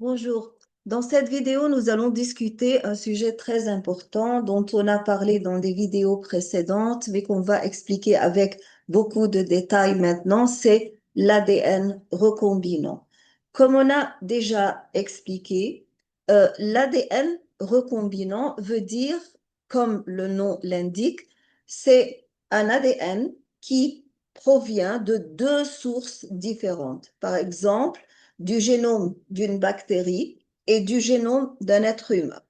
Bonjour. Dans cette vidéo, nous allons discuter un sujet très important dont on a parlé dans des vidéos précédentes, mais qu'on va expliquer avec beaucoup de détails maintenant, c'est l'ADN recombinant. Comme on a déjà expliqué, l'ADN recombinant veut dire, comme le nom l'indique, c'est un ADN qui provient de deux sources différentes. Par exemple, du génome d'une bactérie et du génome d'un être humain,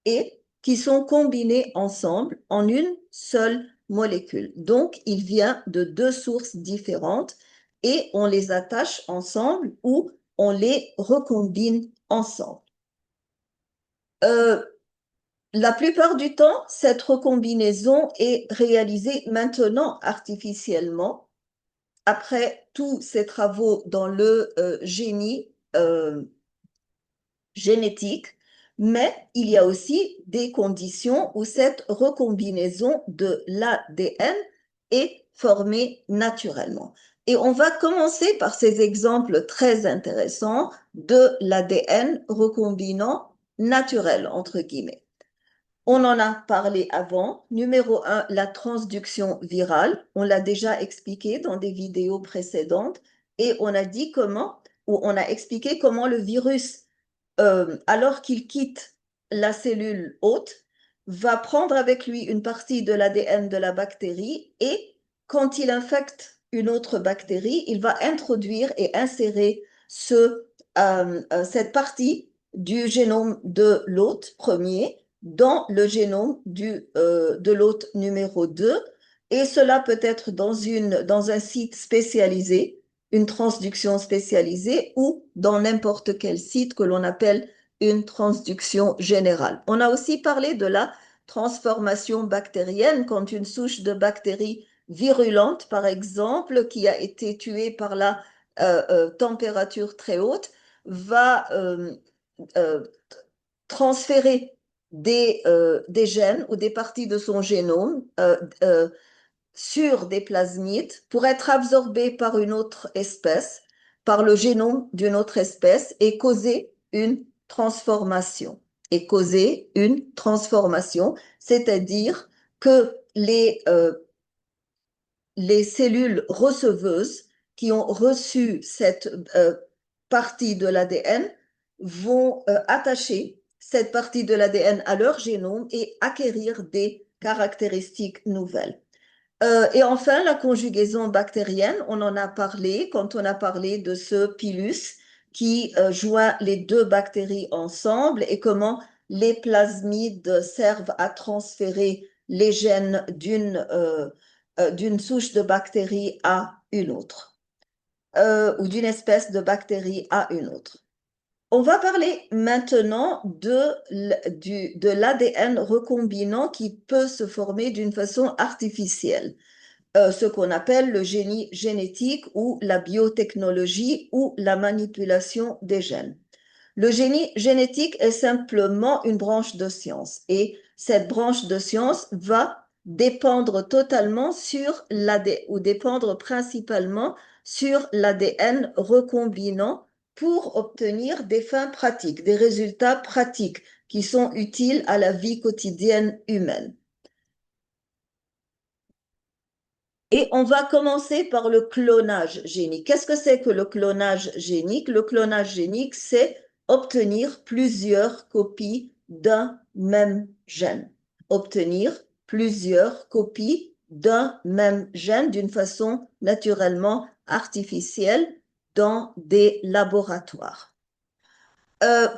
et qui sont combinés ensemble en une seule molécule. Donc, il vient de deux sources différentes et on les attache ensemble ou on les recombine ensemble. Euh, la plupart du temps, cette recombinaison est réalisée maintenant artificiellement après tous ces travaux dans le génie génétique, mais il y a aussi des conditions où cette recombinaison de l'ADN est formée naturellement. Et on va commencer par ces exemples très intéressants de l'ADN recombinant naturel, entre guillemets. On en a parlé avant. Numéro un, la transduction virale. On l'a déjà expliqué dans des vidéos précédentes et on a dit comment, ou on a expliqué comment le virus alors qu'il quitte la cellule hôte, va prendre avec lui une partie de l'ADN de la bactérie et quand il infecte une autre bactérie, il va introduire et insérer cette partie du génome de l'hôte premier dans le génome de l'hôte numéro 2 et cela peut être dans un site spécialisé, une transduction spécialisée ou dans n'importe quel site que l'on appelle une transduction générale. On a aussi parlé de la transformation bactérienne quand une souche de bactéries virulente, par exemple, qui a été tuée par la température très haute, va euh, transférer des gènes ou des parties de son génome sur des plasmides pour être absorbés par une autre espèce, par le génome d'une autre espèce et causer une transformation. C'est-à-dire que les cellules receveuses qui ont reçu cette partie de l'ADN vont attacher cette partie de l'ADN à leur génome et acquérir des caractéristiques nouvelles. Et enfin, la conjugaison bactérienne, on en a parlé quand on a parlé de ce pilus qui joint les deux bactéries ensemble et comment les plasmides servent à transférer les gènes d'une souche de bactérie à une autre, ou d'une espèce de bactérie à une autre. On va parler maintenant de l'ADN recombinant qui peut se former d'une façon artificielle, ce qu'on appelle le génie génétique ou la biotechnologie ou la manipulation des gènes. Le génie génétique est simplement une branche de science et cette branche de science va dépendre totalement sur l'ADN ou dépendre principalement sur l'ADN recombinant pour obtenir des fins pratiques, des résultats pratiques qui sont utiles à la vie quotidienne humaine. Et on va commencer par le clonage génique. Qu'est-ce que c'est que le clonage génique? Le clonage génique, c'est obtenir plusieurs copies d'un même gène. Obtenir plusieurs copies d'un même gène d'une façon naturellement artificielle dans des laboratoires.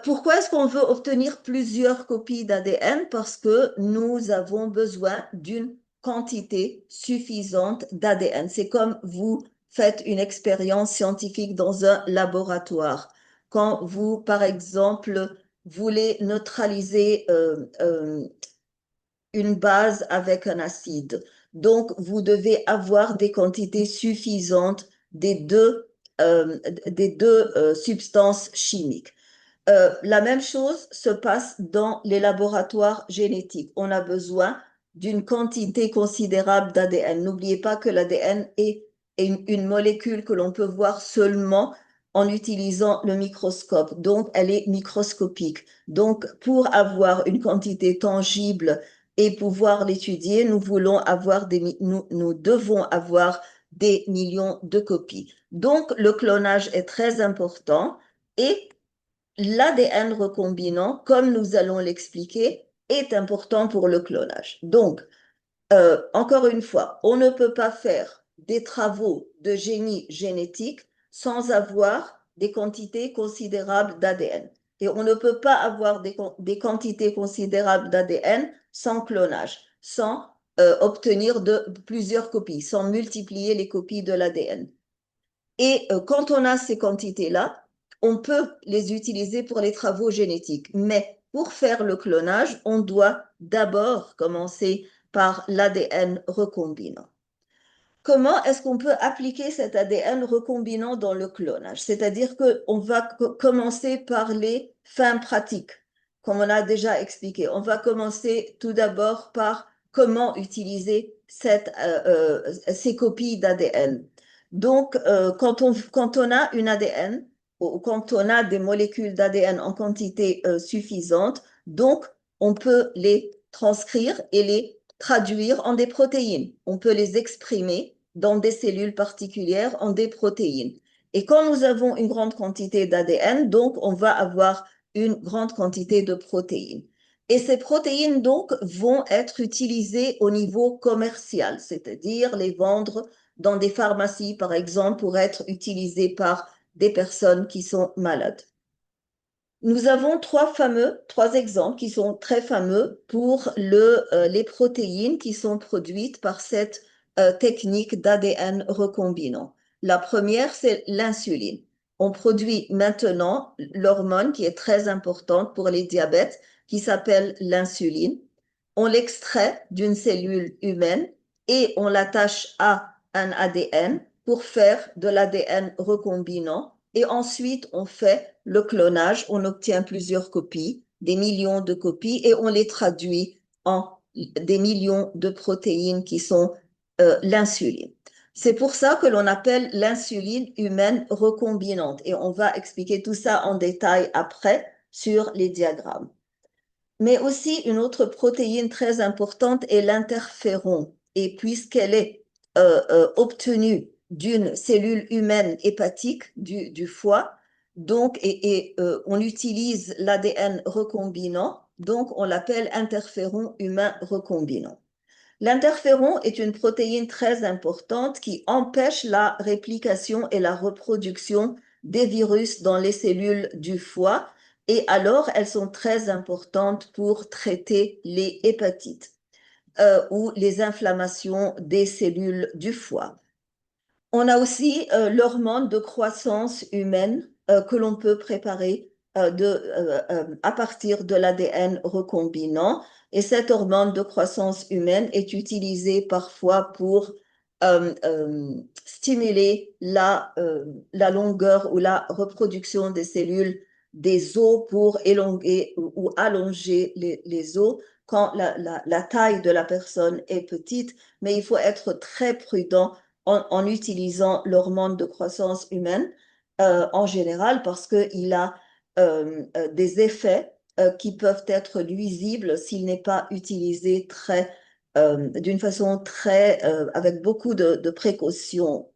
Pourquoi est-ce qu'on veut obtenir plusieurs copies d'ADN? Parce que nous avons besoin d'une quantité suffisante d'ADN. C'est comme vous faites une expérience scientifique dans un laboratoire. Quand vous, par exemple, voulez neutraliser une base avec un acide. Donc, vous devez avoir des quantités suffisantes des deux substances chimiques. La même chose se passe dans les laboratoires génétiques. On a besoin d'une quantité considérable d'ADN. N'oubliez pas que l'ADN est une molécule que l'on peut voir seulement en utilisant le microscope. Donc, elle est microscopique. Donc, pour avoir une quantité tangible et pouvoir l'étudier, nous devons avoir des millions de copies. Donc, le clonage est très important et l'ADN recombinant, comme nous allons l'expliquer, est important pour le clonage. Donc, encore une fois, on ne peut pas faire des travaux de génie génétique sans avoir des quantités considérables d'ADN. Et on ne peut pas avoir des quantités considérables d'ADN sans clonage, sans obtenir plusieurs copies, sans multiplier les copies de l'ADN. Et quand on a ces quantités-là, on peut les utiliser pour les travaux génétiques. Mais pour faire le clonage, on doit d'abord commencer par l'ADN recombinant. Comment est-ce qu'on peut appliquer cet ADN recombinant dans le clonage? C'est-à-dire qu'on va commencer par les fins pratiques, comme on a déjà expliqué. On va commencer tout d'abord par comment utiliser ces copies d'ADN. Donc, quand on a une ADN, ou quand on a des molécules d'ADN en quantité suffisante, donc on peut les transcrire et les traduire en des protéines. On peut les exprimer dans des cellules particulières en des protéines. Et quand nous avons une grande quantité d'ADN, donc on va avoir une grande quantité de protéines. Et ces protéines, donc, vont être utilisées au niveau commercial, c'est-à-dire les vendre dans des pharmacies, par exemple, pour être utilisées par des personnes qui sont malades. Nous avons trois exemples qui sont très fameux pour les protéines qui sont produites par cette technique d'ADN recombinant. La première, c'est l'insuline. On produit maintenant l'hormone qui est très importante pour les diabètes, qui s'appelle l'insuline. On l'extrait d'une cellule humaine et on l'attache à un ADN pour faire de l'ADN recombinant. Et ensuite, on fait le clonage, on obtient plusieurs copies, des millions de copies, et on les traduit en des millions de protéines qui sont l'insuline. C'est pour ça que l'on appelle l'insuline humaine recombinante. Et on va expliquer tout ça en détail après sur les diagrammes. Mais aussi, une autre protéine très importante est l'interféron. Et puisqu'elle est obtenue d'une cellule humaine hépatique du foie, donc, on utilise l'ADN recombinant, donc on l'appelle interféron humain recombinant. L'interféron est une protéine très importante qui empêche la réplication et la reproduction des virus dans les cellules du foie et alors elles sont très importantes pour traiter les hépatites ou les inflammations des cellules du foie. On a aussi l'hormone de croissance humaine que l'on peut préparer à partir de l'ADN recombinant. Et cette hormone de croissance humaine est utilisée parfois pour stimuler la longueur ou la reproduction des cellules des os pour élonguer ou allonger les os quand la taille de la personne est petite. Mais il faut être très prudent en utilisant l'hormone de croissance humaine en général parce qu'il a des effets qui peuvent être nuisibles s'il n'est pas utilisé d'une façon avec beaucoup de précautions.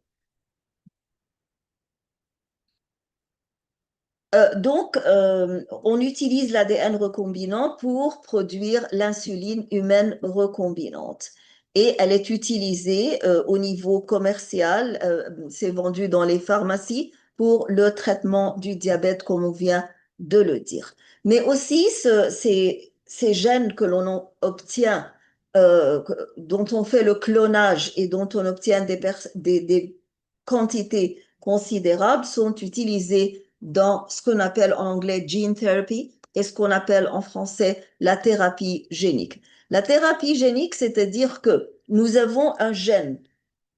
Donc, on utilise l'ADN recombinant pour produire l'insuline humaine recombinante. Et elle est utilisée au niveau commercial, c'est vendu dans les pharmacies pour le traitement du diabète, comme on vient de le dire. Mais aussi, ces gènes que l'on obtient, dont on fait le clonage et dont on obtient des quantités considérables, sont utilisés dans ce qu'on appelle en anglais gene therapy et ce qu'on appelle en français la thérapie génique. La thérapie génique, c'est-à-dire que nous avons un gène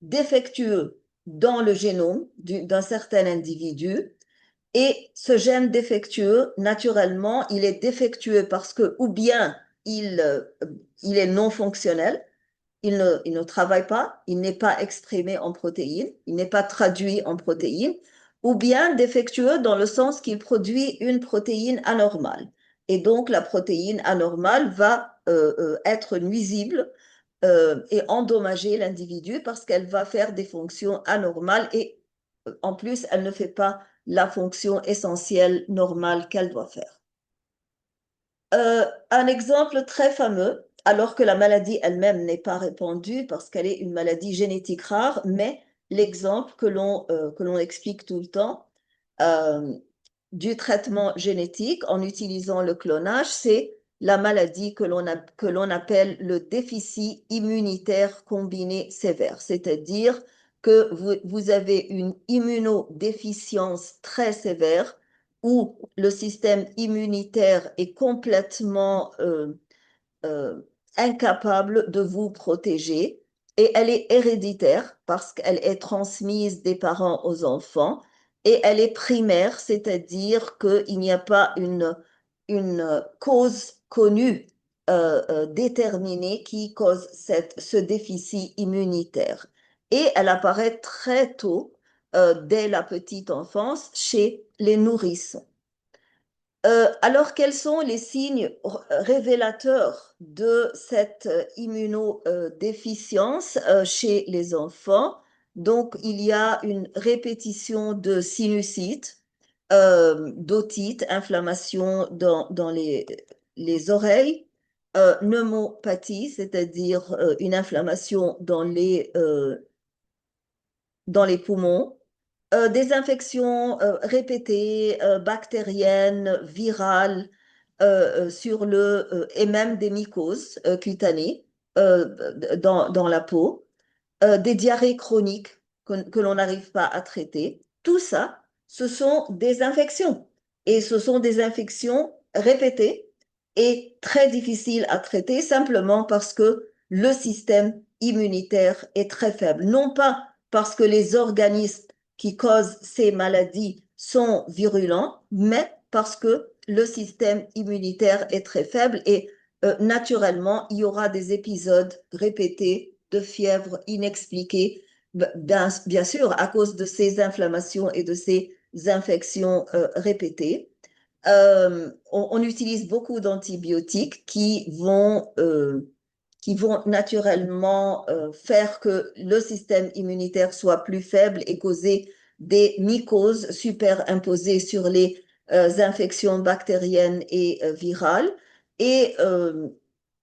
défectueux dans le génome d'un certain individu et ce gène défectueux, naturellement, il est défectueux parce que ou bien il est non fonctionnel, il ne travaille pas, il n'est pas exprimé en protéines, il n'est pas traduit en protéines, ou bien défectueux dans le sens qu'il produit une protéine anormale. Et donc, la protéine anormale va être nuisible et endommager l'individu parce qu'elle va faire des fonctions anormales et en plus, elle ne fait pas la fonction essentielle normale qu'elle doit faire. Un exemple très fameux, alors que la maladie elle-même n'est pas répandue parce qu'elle est une maladie génétique rare, mais l'exemple que l'on explique tout le temps euh, du traitement génétique en utilisant le clonage, c'est la maladie que l'on appelle le déficit immunitaire combiné sévère, c'est-à-dire que vous avez une immunodéficience très sévère où le système immunitaire est complètement euh, incapable de vous protéger et elle est héréditaire parce qu'elle est transmise des parents aux enfants et elle est primaire, c'est-à-dire qu'il n'y a pas une cause connue déterminée qui cause ce déficit immunitaire. Et elle apparaît très tôt, dès la petite enfance, chez les nourrissons. Alors, quels sont les signes révélateurs de cette immunodéficience chez les enfants? Donc, il y a une répétition de sinusite, d'otite, inflammation dans les oreilles, pneumopathie, c'est-à-dire une inflammation dans les poumons, des infections répétées, bactériennes, virales, et même des mycoses cutanées dans la peau, des diarrhées chroniques que l'on n'arrive pas à traiter. Tout ça, ce sont des infections. Et ce sont des infections répétées et très difficiles à traiter simplement parce que le système immunitaire est très faible. Non pas parce que les organismes qui causent ces maladies sont virulents, mais parce que le système immunitaire est très faible et naturellement, il y aura des épisodes répétés de fièvre inexpliquée, bien sûr, à cause de ces inflammations et de ces infections répétées. On utilise beaucoup d'antibiotiques qui vont naturellement faire que le système immunitaire soit plus faible et causer des mycoses superimposées sur les infections bactériennes et virales. Et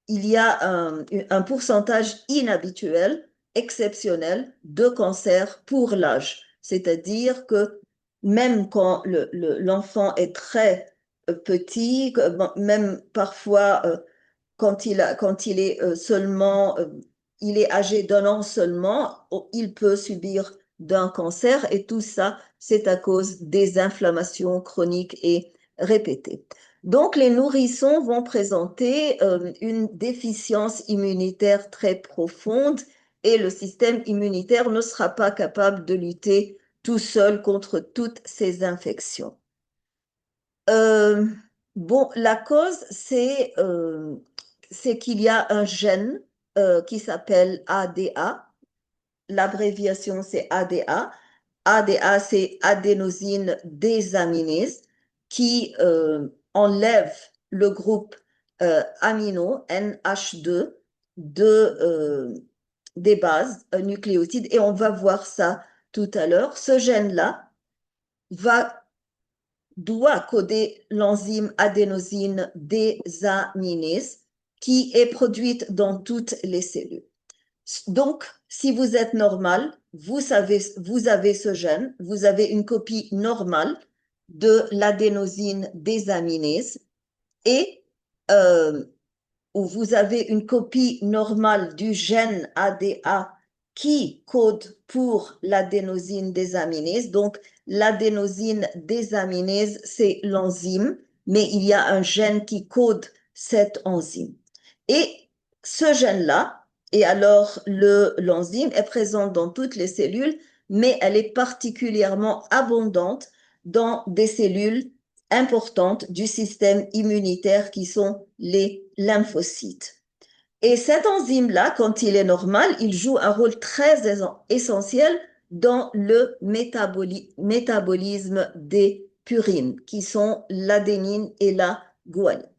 il y a un pourcentage inhabituel, exceptionnel de cancer pour l'âge. C'est-à-dire que même quand l'enfant est très petit, même parfois quand il est il est âgé d'1 an seulement, il peut subir d'un cancer et tout ça, c'est à cause des inflammations chroniques et répétées. Donc, les nourrissons vont présenter une déficience immunitaire très profonde et le système immunitaire ne sera pas capable de lutter tout seul contre toutes ces infections. Euh, bon, la cause, c'est qu'il y a un gène qui s'appelle ADA. L'abréviation, c'est ADA. ADA, c'est adénosine désaminase, qui enlève le groupe amino NH2 des bases nucléotides. Et on va voir ça tout à l'heure. Ce gène-là va doit coder l'enzyme adénosine désaminase qui est produite dans toutes les cellules. Donc, si vous êtes normal, vous avez ce gène, vous avez une copie normale de l'adénosine désaminase et euh, où vous avez une copie normale du gène ADA qui code pour l'adénosine désaminase. Donc, l'adénosine désaminase, c'est l'enzyme, mais il y a un gène qui code cette enzyme. Et ce gène-là, et alors l'enzyme est présente dans toutes les cellules, mais elle est particulièrement abondante dans des cellules importantes du système immunitaire qui sont les lymphocytes. Et cet enzyme-là, quand il est normal, il joue un rôle très essentiel dans le métabolisme des purines, qui sont l'adénine et la guanine.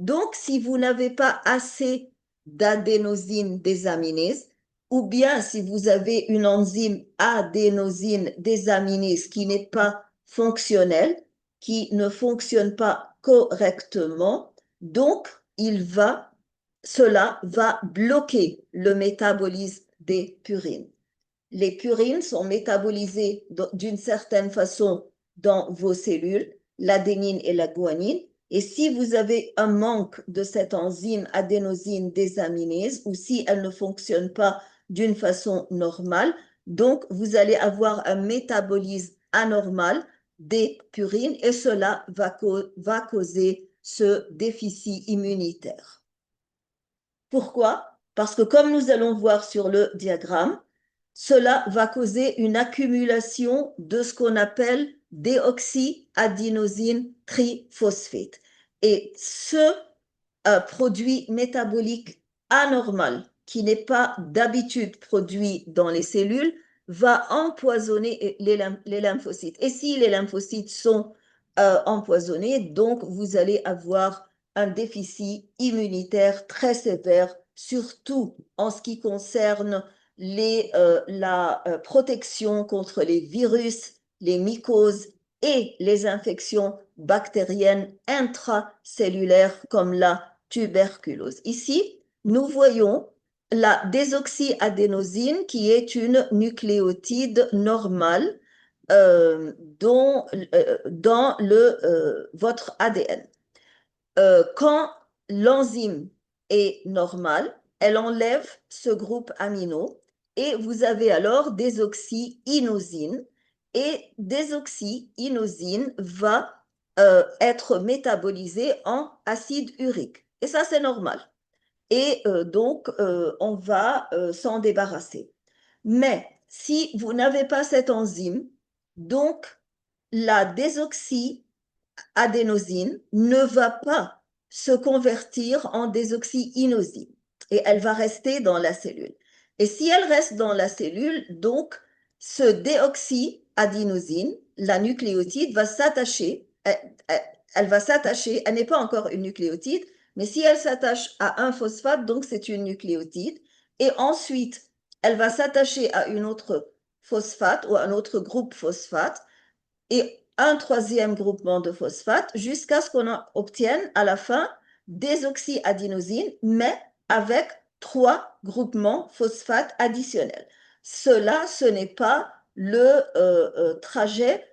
Donc, si vous n'avez pas assez d'adénosine désaminase, ou bien si vous avez une enzyme adénosine désaminase qui n'est pas fonctionnelle, qui ne fonctionne pas correctement, donc cela va bloquer le métabolisme des purines. Les purines sont métabolisées d'une certaine façon dans vos cellules, l'adénine et la guanine. Et si vous avez un manque de cette enzyme adénosine désaminase ou si elle ne fonctionne pas d'une façon normale, donc vous allez avoir un métabolisme anormal des purines et cela va causer ce déficit immunitaire. Pourquoi? Parce que comme nous allons voir sur le diagramme, cela va causer une accumulation de ce qu'on appelle déoxyadénosine triphosphate. Et ce produit métabolique anormal, qui n'est pas d'habitude produit dans les cellules, va empoisonner les lymphocytes. Et si les lymphocytes sont empoisonnés, donc vous allez avoir un déficit immunitaire très sévère, surtout en ce qui concerne la protection contre les virus, les mycoses et les infections bactériennes intracellulaires comme la tuberculose. Ici, nous voyons la désoxyadénosine qui est une nucléotide normale dans votre ADN. Quand l'enzyme est normale, elle enlève ce groupe amino et vous avez alors désoxyinosine. Et désoxyinosine va être métabolisée en acide urique. Et ça, c'est normal. Et donc, on va s'en débarrasser. Mais si vous n'avez pas cette enzyme, donc la désoxyadénosine ne va pas se convertir en désoxyinosine et elle va rester dans la cellule. Et si elle reste dans la cellule, donc ce déoxyadénosine, la nucléotide, va s'attacher, elle va s'attacher, elle n'est pas encore une nucléotide, mais si elle s'attache à un phosphate, donc c'est une nucléotide, et ensuite elle va s'attacher à une autre phosphate ou à un autre groupe phosphate, et un troisième groupement de phosphate jusqu'à ce qu'on obtienne à la fin désoxyadénosine, mais avec 3 groupements phosphate additionnels. Cela, ce n'est pas le trajet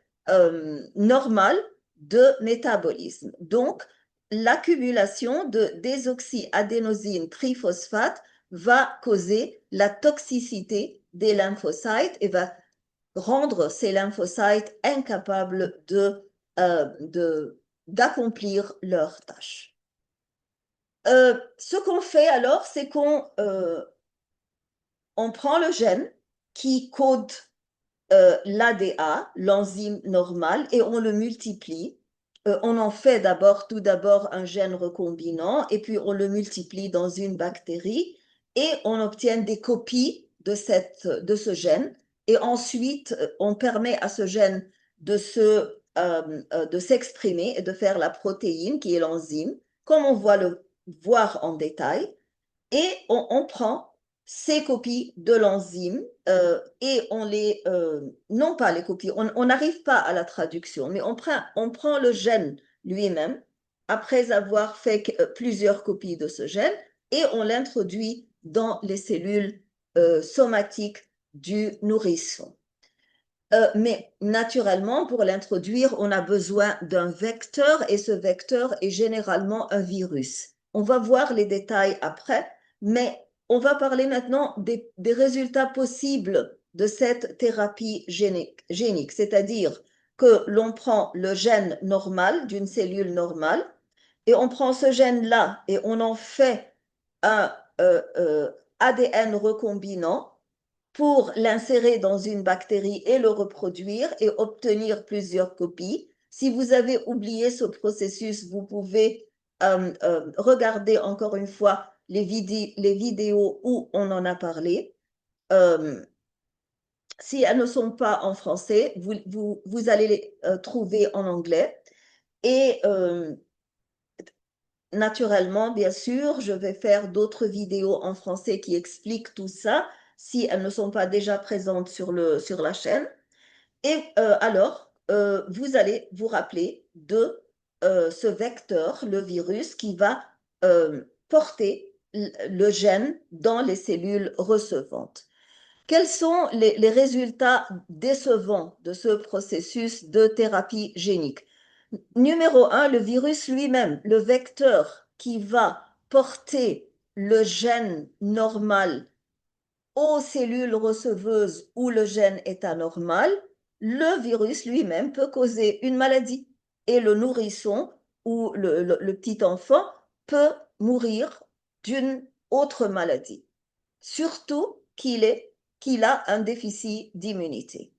normal de métabolisme. Donc, l'accumulation de désoxyadénosine triphosphate va causer la toxicité des lymphocytes et va rendre ces lymphocytes incapables d'accomplir leurs tâches. Ce qu'on fait alors, c'est qu'on prend le gène qui code l'ADA, l'enzyme normale, et on le multiplie. On en fait tout d'abord un gène recombinant, et puis on le multiplie dans une bactérie, et on obtient des copies de ce gène. Et ensuite, on permet à ce gène de s'exprimer et de faire la protéine qui est l'enzyme, comme on va le voir en détail. Et on prend ces copies de l'enzyme et non pas les copies, on n'arrive pas à la traduction, mais on prend le gène lui-même après avoir fait plusieurs copies de ce gène et on l'introduit dans les cellules somatiques du nourrisson. Mais naturellement, pour l'introduire, on a besoin d'un vecteur et ce vecteur est généralement un virus. On va voir les détails après, mais on va parler maintenant des résultats possibles de cette thérapie génique, c'est-à-dire que l'on prend le gène normal d'une cellule normale et on prend ce gène-là et on en fait un ADN recombinant pour l'insérer dans une bactérie et le reproduire et obtenir plusieurs copies. Si vous avez oublié ce processus, vous pouvez regarder encore une fois les vidéos où on en a parlé. Si elles ne sont pas en français, vous allez les trouver en anglais. Et naturellement, bien sûr, je vais faire d'autres vidéos en français qui expliquent tout ça si elles ne sont pas déjà présentes sur la chaîne. Et alors, vous allez vous rappeler de ce vecteur, le virus, qui va porter le gène dans les cellules recevantes. Quels sont les résultats décevants de ce processus de thérapie génique? Numéro un, le virus lui-même, le vecteur qui va porter le gène normal aux cellules receveuses où le gène est anormal, le virus lui-même peut causer une maladie. Et le nourrisson ou le petit enfant peut mourir d'une autre maladie, surtout qu'il a un déficit d'immunité.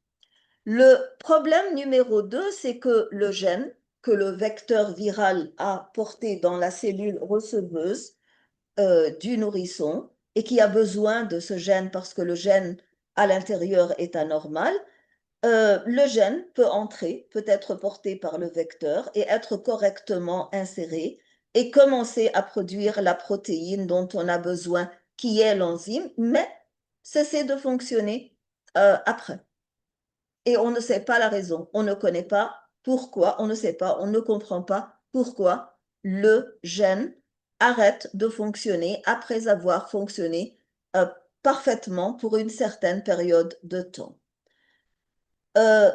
Le problème numéro 2, c'est que le gène que le vecteur viral a porté dans la cellule receveuse du nourrisson et qui a besoin de ce gène parce que le gène à l'intérieur est anormal, le gène peut entrer, peut être porté par le vecteur et être correctement inséré et commencer à produire la protéine dont on a besoin, qui est l'enzyme, mais cesser de fonctionner après. Et on ne sait pas la raison, on ne connaît pas pourquoi, on ne sait pas, on ne comprend pas pourquoi le gène arrête de fonctionner après avoir fonctionné parfaitement pour une certaine période de temps.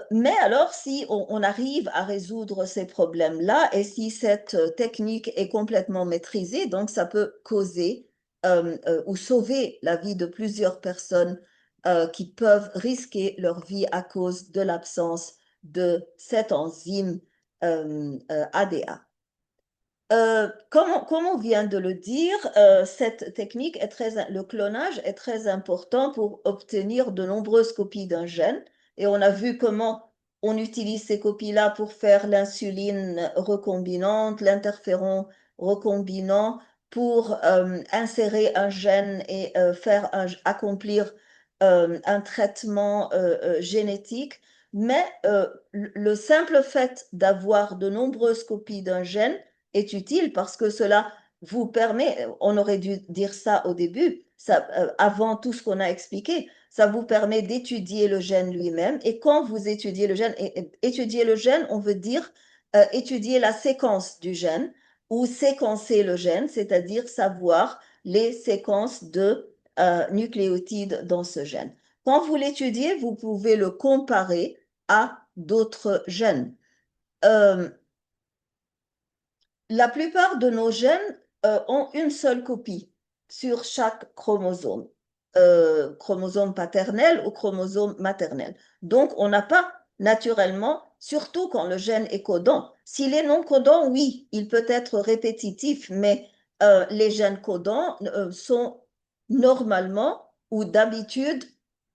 Mais alors, si on arrive à résoudre ces problèmes-là et si cette technique est complètement maîtrisée, donc ça peut causer ou sauver la vie de plusieurs personnes qui peuvent risquer leur vie à cause de l'absence de cette enzyme ADA. Comme on vient de le dire, cette technique le clonage est très important pour obtenir de nombreuses copies d'un gène. Et on a vu comment on utilise ces copies-là pour faire l'insuline recombinante, l'interféron recombinant, pour insérer un gène et accomplir un traitement génétique. Mais le simple fait d'avoir de nombreuses copies d'un gène est utile parce que cela vous permet, on aurait dû dire ça au début, avant tout ce qu'on a expliqué, ça vous permet d'étudier le gène lui-même. Et quand vous étudiez le gène, étudier le gène, on veut dire étudier la séquence du gène ou séquencer le gène, c'est-à-dire savoir les séquences de nucléotides dans ce gène. Quand vous l'étudiez, vous pouvez le comparer à d'autres gènes. La plupart de nos gènes ont une seule copie sur chaque chromosome, chromosome paternel ou chromosome maternel. Donc, on n'a pas naturellement, surtout quand le gène est codant. S'il est non codant, oui, il peut être répétitif, mais les gènes codants sont normalement ou d'habitude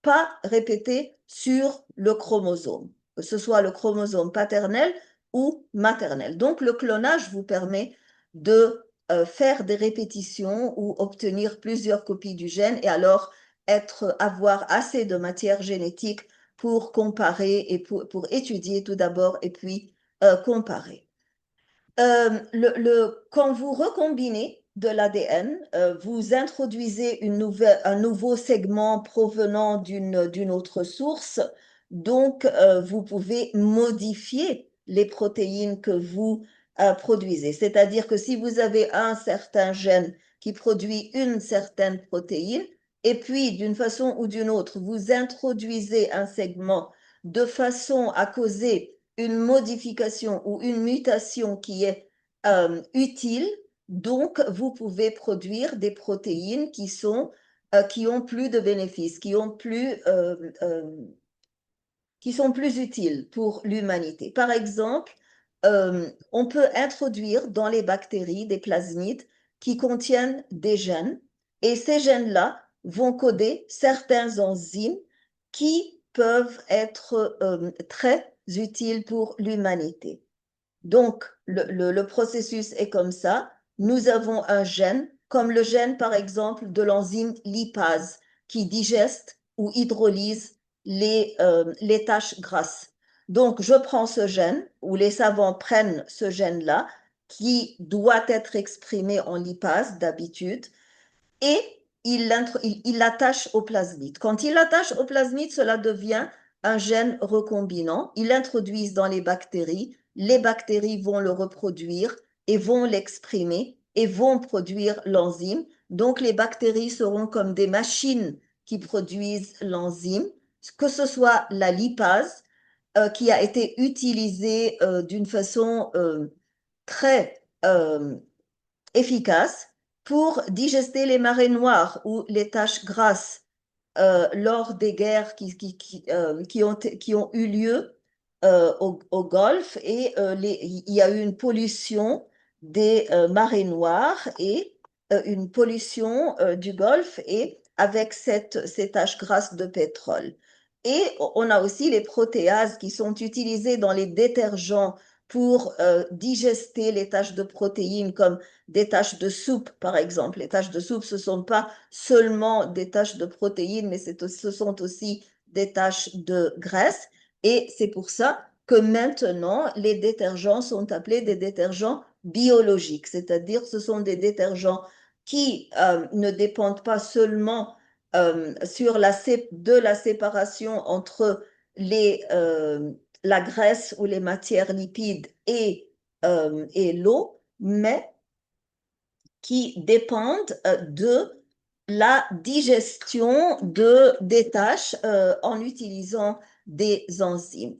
pas répétés sur le chromosome, que ce soit le chromosome paternel ou maternelle. Donc, le clonage vous permet de faire des répétitions ou obtenir plusieurs copies du gène et alors avoir assez de matière génétique pour comparer et pour étudier tout d'abord et puis comparer. Quand vous recombinez de l'ADN, vous introduisez un nouveau segment provenant d'une autre source. Donc, vous pouvez modifier les protéines que vous produisez. C'est-à-dire que si vous avez un certain gène qui produit une certaine protéine, et puis d'une façon ou d'une autre, vous introduisez un segment de façon à causer une modification ou une mutation qui est utile, donc vous pouvez produire des protéines qui ont plus de bénéfices, qui sont plus utiles pour l'humanité. Par exemple, on peut introduire dans les bactéries des plasmides qui contiennent des gènes et ces gènes-là vont coder certains enzymes qui peuvent être très utiles pour l'humanité. Donc, le processus est comme ça. Nous avons un gène, comme le gène, par exemple, de l'enzyme lipase, qui digeste ou hydrolyse les taches grasses. Donc, je prends ce gène, ou les savants prennent ce gène-là, qui doit être exprimé en lipase d'habitude, et il l'attache au plasmide. Quand il l'attache au plasmide, cela devient un gène recombinant. Ils l'introduisent dans les bactéries vont le reproduire et vont l'exprimer et vont produire l'enzyme. Donc les bactéries seront comme des machines qui produisent l'enzyme, que ce soit la lipase qui a été utilisée d'une façon très efficace pour digester les marées noires ou les taches grasses lors des guerres qui ont eu lieu au Golfe et il y a eu une pollution des marées noires et une pollution du Golfe et avec ces taches grasses de pétrole. Et on a aussi les protéases qui sont utilisées dans les détergents pour digester les taches de protéines comme des taches de soupe, par exemple. Les taches de soupe, ce ne sont pas seulement des taches de protéines, mais ce sont aussi des taches de graisse. Et c'est pour ça que maintenant, les détergents sont appelés des détergents biologiques, c'est-à-dire ce sont des détergents qui ne dépendent pas seulement de la séparation entre la graisse ou les matières lipides et l'eau, mais qui dépendent de la digestion des tâches en utilisant des enzymes.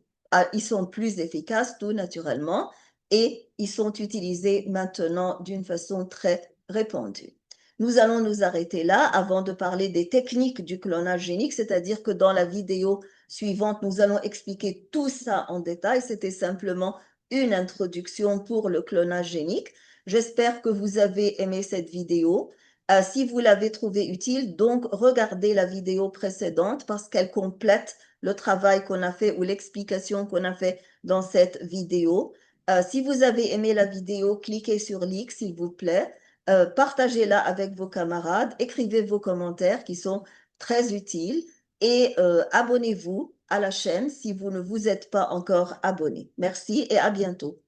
Ils sont plus efficaces, tout naturellement, et ils sont utilisés maintenant d'une façon très répandue. Nous allons nous arrêter là avant de parler des techniques du clonage génique, c'est-à-dire que dans la vidéo suivante, nous allons expliquer tout ça en détail. C'était simplement une introduction pour le clonage génique. J'espère que vous avez aimé cette vidéo. Si vous l'avez trouvée utile, donc regardez la vidéo précédente parce qu'elle complète le travail qu'on a fait ou l'explication qu'on a fait dans cette vidéo. Si vous avez aimé la vidéo, cliquez sur like s'il vous plaît. Partagez-la avec vos camarades. Écrivez vos commentaires qui sont très utiles et abonnez-vous à la chaîne si vous ne vous êtes pas encore abonné. Merci et à bientôt.